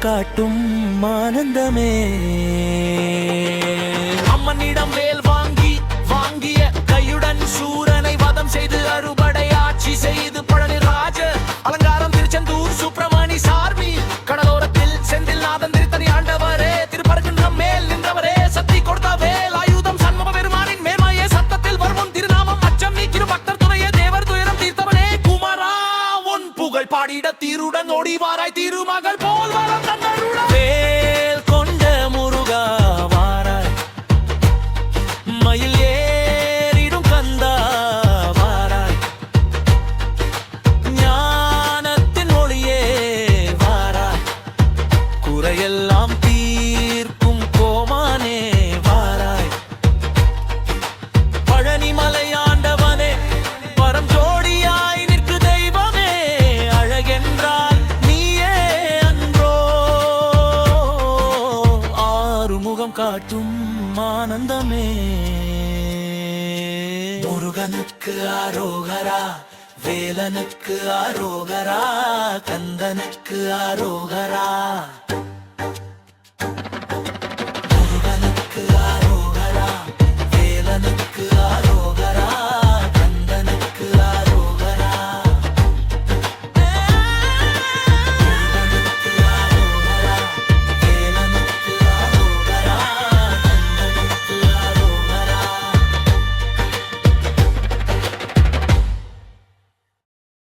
காட்டும் ஆனந்தமே. அம்மனிடம் வேல் வாங்கி வாங்கிய கையுடன் சூரனை வதம் செய்து அறுபடை ஆட்சி செய்து பழனி ராஜ அலங்காரம் திருச்செந்தூர் சுப்பிரமணி சார்பி கடலோரத்தில் செந்தில் நாதன் திருத்தணி ஆண்டவரே திருப்பரங்குன்றம் மேல் நின்றவரே சக்தி கொடுத்த வேல் ஆயுதம் சண்முக பெருமானின் மேன்மையே சத்தத்தில் வருமுன் திருநாமம் அச்சம் நீக்கிரும் பக்தர் துணையே தேவர் துயரம் தீர்த்தவனே குமாரா உன் புகழ் பாடிட தீருடன் ஓடிவாராய் திருமகள் போல் வரம் தந்தருள வேல் கொண்ட முருகா வாராய் மயில் ஏறிடும் கந்தா வாராய் ஞானத்தின் ஒளியே வாராய் குறையெல்லாம் தீர்க்கும் கோமானே வாராய் பழனி மலை ஆண்டவனே பரம் ஜோடியாய் நிற்கு தெய்வமே அழகென்றால் நீயே அன்றோ ஆறுமுகம் காட்டும் ஆனந்தமே. முருகனுக்கு ஆரோகரா வேலனுக்கு ஆரோகரா கந்தனுக்கு ஆரோகரா.